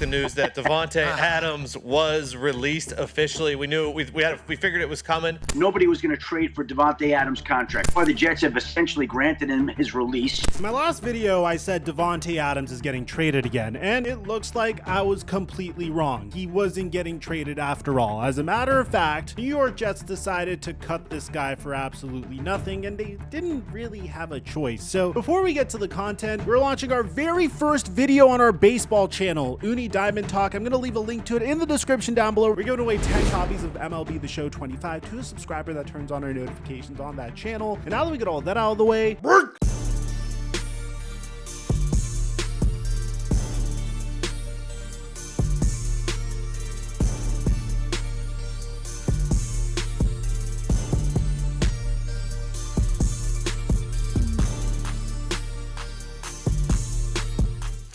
the news that Davante Adams was released officially. We knew we figured it was coming. Nobody was going to trade for Davante Adams' contract. Or the Jets have essentially granted him his release. In my last video, I said Davante Adams is getting traded again, and it looks like I was completely wrong. He wasn't getting traded after all. As a matter of fact, New York Jets decided to cut this guy for absolutely nothing, and they didn't really have a choice. So before we get to the content, we're launching our very first video on our baseball channel, Uni Diamond Talk. I'm going to leave a link to it in the description down below. We're giving away 10 copies of MLB The Show 25 to a subscriber that turns on our notifications on that channel. And now that we get all that out of the way,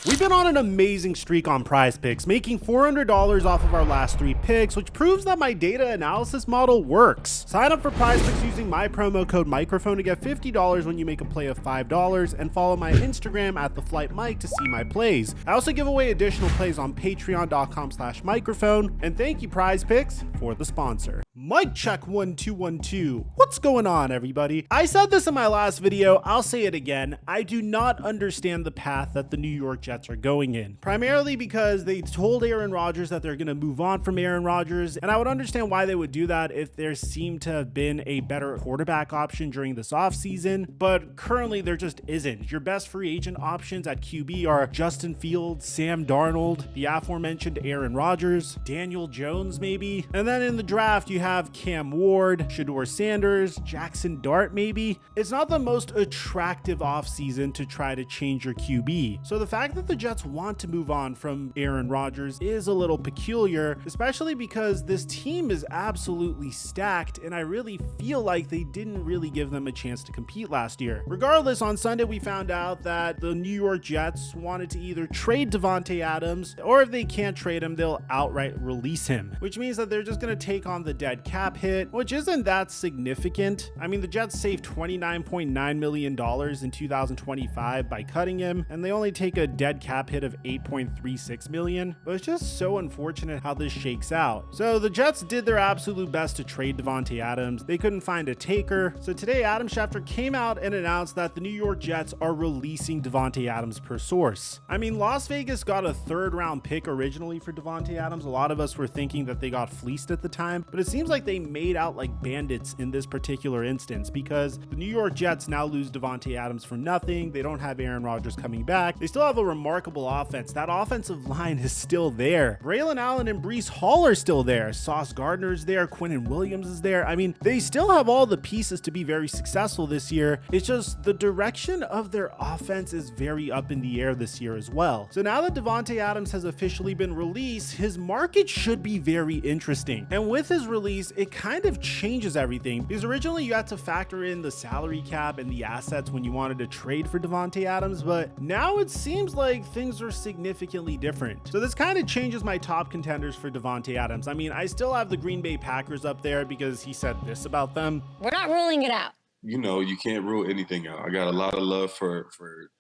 we've been on an amazing streak on Prize Picks, making $400 off of our last 3 picks, which proves that my data analysis model works. Sign up for Prize Picks using my promo code Mikerophone to get $50 when you make a play of $5, and follow my Instagram at @theflightmike to see my plays. I also give away additional plays on patreon.com/microphone, and thank you Prize Picks for the sponsor. Mic check 1 2 1 2. What's going on, everybody? I said this in my last video, I'll say it again. I do not understand the path that the New York Jets are going in, primarily because they told Aaron Rodgers that they're going to move on from Aaron Rodgers, and I would understand why they would do that if there seemed to have been a better quarterback option during this offseason, but currently there just isn't. Your best free agent options at QB are Justin Fields, Sam Darnold, the aforementioned Aaron Rodgers, Daniel Jones maybe, and then in the draft you have Cam Ward, Shedeur Sanders, Jackson Dart maybe. It's not the most attractive offseason to try to change your QB, so the fact that the Jets want to move on from Aaron Rodgers is a little peculiar, especially because this team is absolutely stacked, and I really feel like they didn't really give them a chance to compete last year. Regardless, on Sunday we found out that the New York Jets wanted to either trade Davante Adams, or if they can't trade him, they'll outright release him, which means that they're just going to take on the dead cap hit, which isn't that significant. I mean, the Jets saved $29.9 million in 2025 by cutting him, and they only take a dead cap hit of $8.36 million, but it's just so unfortunate how this shakes out. So the Jets did their absolute best to trade Davante Adams. They couldn't find a taker, so today Adam Schefter came out and announced that the New York Jets are releasing Davante Adams per source. I mean, Las Vegas got a 3rd round pick originally for Davante Adams. A lot of us were thinking that they got fleeced at the time, but it seems like they made out like bandits in this particular instance, because the New York Jets now lose Davante Adams for nothing. They don't have Aaron Rodgers coming back. They still have a remarkable offense. That offensive line is still there. Braylon Allen and Breece Hall are still there. Sauce Gardner is there. Quinnen Williams is there. I mean, they still have all the pieces to be very successful this year. It's just the direction of their offense is very up in the air this year as well. So now that Davante Adams has officially been released, his market should be very interesting. And with his release, it kind of changes everything, because originally you had to factor in the salary cap and the assets when you wanted to trade for Davante Adams, but now it seems like things are significantly different. So this kind of changes my top contenders for Davante Adams. I mean, I still have the Green Bay Packers up there because he said this about them. We're not ruling it out. You know, you can't rule anything out. I got a lot of love for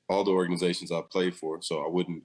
all the organizations I played for, so I wouldn't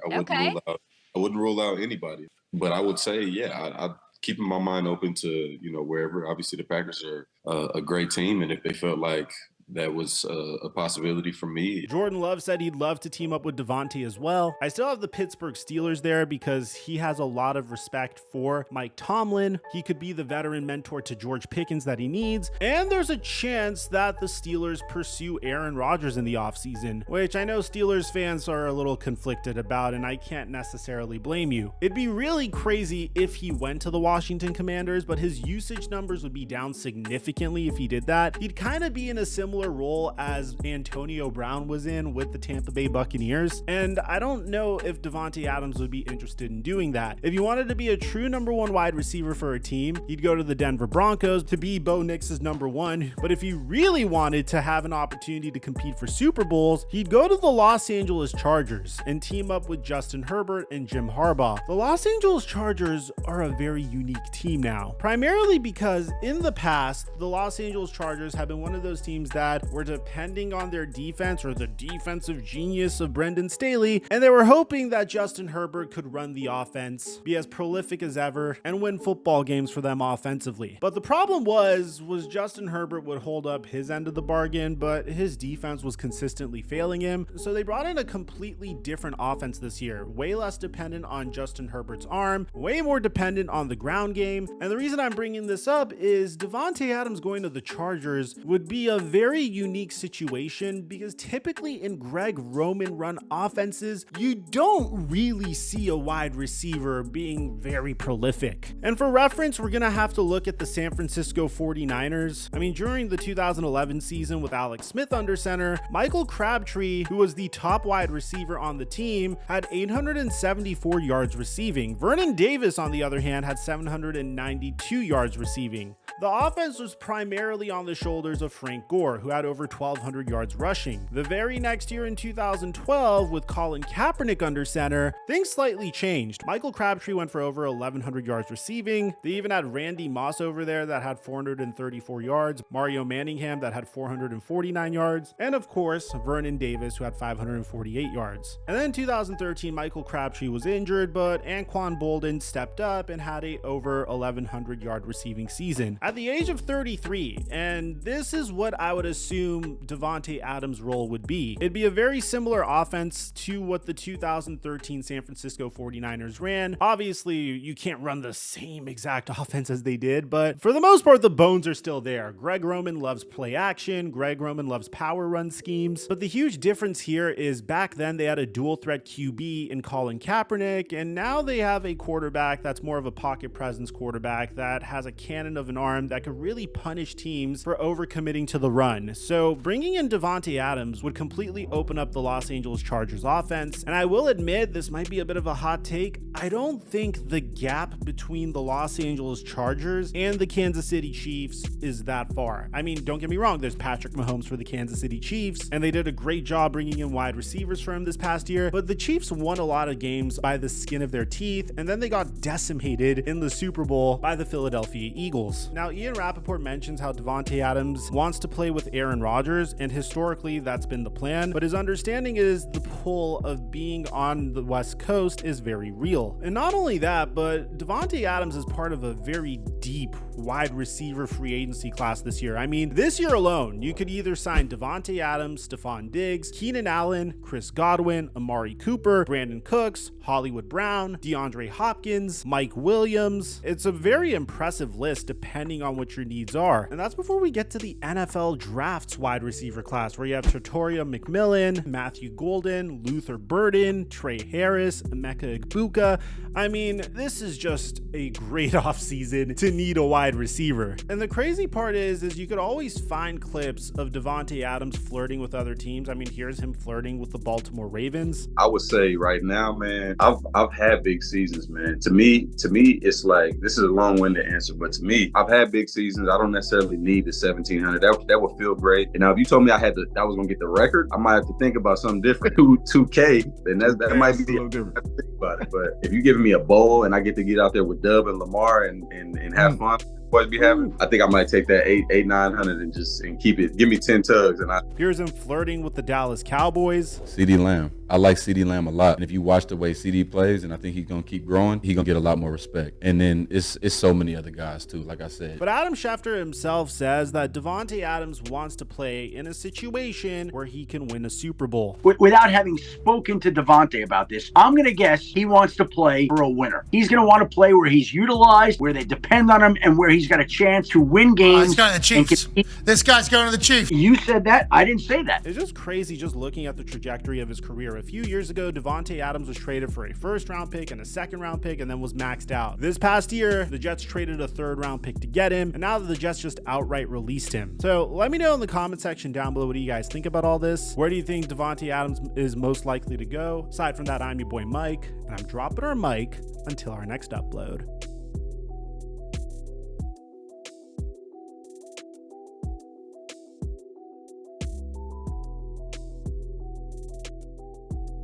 rule out anybody. But I would say, yeah, I keeping my mind open to, you know, wherever. Obviously, the Packers are a great team, and if they felt like that was a possibility for me. Jordan Love said he'd love to team up with Davante as well. I still have the Pittsburgh Steelers there because he has a lot of respect for Mike Tomlin. He could be the veteran mentor to George Pickens that he needs. And there's a chance that the Steelers pursue Aaron Rodgers in the offseason, which I know Steelers fans are a little conflicted about, and I can't necessarily blame you. It'd be really crazy if he went to the Washington Commanders, but his usage numbers would be down significantly if he did that. He'd kind of be in a similar role as Antonio Brown was in with the Tampa Bay Buccaneers, and I don't know if Davante Adams would be interested in doing that. If you wanted to be a true number 1 wide receiver for a team, you'd go to the Denver Broncos to be Bo Nix's number 1, but if you really wanted to have an opportunity to compete for Super Bowls, he'd go to the Los Angeles Chargers and team up with Justin Herbert and Jim Harbaugh. The Los Angeles Chargers are a very unique team now, primarily because in the past, the Los Angeles Chargers have been one of those teams that had were depending on their defense or the defensive genius of Brendan Staley, and they were hoping that Justin Herbert could run the offense, be as prolific as ever, and win football games for them offensively. But the problem was Justin Herbert would hold up his end of the bargain, but his defense was consistently failing him. So they brought in a completely different offense this year, way less dependent on Justin Herbert's arm, way more dependent on the ground game. And the reason I'm bringing this up is Davante Adams going to the Chargers would be a very unique situation, because typically in Greg Roman run offenses, you don't really see a wide receiver being very prolific. And for reference, we're gonna have to look at the San Francisco 49ers. I mean, during the 2011 season with Alex Smith under center, Michael Crabtree, who was the top wide receiver on the team, had 874 yards receiving. Vernon Davis, on the other hand, had 792 yards receiving. The offense was primarily on the shoulders of Frank Gore, who had over 1,200 yards rushing. The very next year in 2012, with Colin Kaepernick under center, things slightly changed. Michael Crabtree went for over 1,100 yards receiving. They even had Randy Moss over there that had 434 yards, Mario Manningham that had 449 yards, and of course, Vernon Davis, who had 548 yards. And then in 2013, Michael Crabtree was injured, but Anquan Boldin stepped up and had a over 1,100 yard receiving season at the age of 33, and this is what I would assume Davante Adams' role would be. It'd be a very similar offense to what the 2013 San Francisco 49ers ran. Obviously, you can't run the same exact offense as they did, but for the most part, the bones are still there. Greg Roman loves play action. Greg Roman loves power run schemes. But the huge difference here is back then they had a dual threat QB in Colin Kaepernick, and now they have a quarterback that's more of a pocket presence quarterback that has a cannon of an arm that could really punish teams for overcommitting to the run. So bringing in Davante Adams would completely open up the Los Angeles Chargers offense. And I will admit, this might be a bit of a hot take. I don't think the gap between the Los Angeles Chargers and the Kansas City Chiefs is that far. I mean, don't get me wrong, there's Patrick Mahomes for the Kansas City Chiefs, and they did a great job bringing in wide receivers for him this past year, but the Chiefs won a lot of games by the skin of their teeth, and then they got decimated in the Super Bowl by the Philadelphia Eagles. Now, Ian Rappaport mentions how Davante Adams wants to play with Aaron Rodgers, and historically that's been the plan, but his understanding is the pull of being on the West Coast is very real. And not only that, but Davante Adams is part of a very deep wide receiver free agency class this year. I mean, this year alone, you could either sign Davante Adams, Stephon Diggs, Keenan Allen, Chris Godwin, Amari Cooper, Brandon Cooks, Hollywood Brown, DeAndre Hopkins, Mike Williams. It's a very impressive list depending on what your needs are. And that's before we get to the NFL drafts wide receiver class, where you have Tortoria McMillan, Matthew Golden, Luther Burden, Trey Harris, Emeka Egbuka. I mean, this is just a great offseason to need a wide receiver. And the crazy part is you could always find clips of Davante Adams flirting with other teams. I mean, here's him flirting with the Baltimore Ravens. I would say right now, man, I've had big seasons, man. To me, it's like, this is a long-winded answer, but to me, I've had big seasons. I don't necessarily need the 1,700. That would feel great. And now if you told me I was gonna get the record, I might have to think about something different. 2K, then that might be a little different. I have to think about it. But if you're giving me a bowl and I get to get out there with Dub and Lamar and have fun, boys be having, I think I might take that 900 and keep it. Give me 10 tugs. And here's him flirting with the Dallas Cowboys. CeeDee Lamb. I like CeeDee Lamb a lot. And if you watch the way CeeDee plays, and I think he's going to keep growing, he's going to get a lot more respect. And then it's so many other guys too, like I said. But Adam Schefter himself says that Davante Adams wants to play in a situation where he can win a Super Bowl. Without having spoken to Davante about this, I'm going to guess he wants to play for a winner. He's going to want to play where he's utilized, where they depend on him, and where he's got a chance to win games. He's going to the Chiefs. This guy's going to the Chiefs. You said that. I didn't say that. It's just crazy just looking at the trajectory of his career. A few years ago, Davante Adams was traded for a first-round pick and a second-round pick and then was maxed out. This past year, the Jets traded a third-round pick to get him, and now the Jets just outright released him. So let me know in the comment section down below, what do you guys think about all this? Where do you think Davante Adams is most likely to go? Aside from that, I'm your boy Mike, and I'm dropping our mic until our next upload.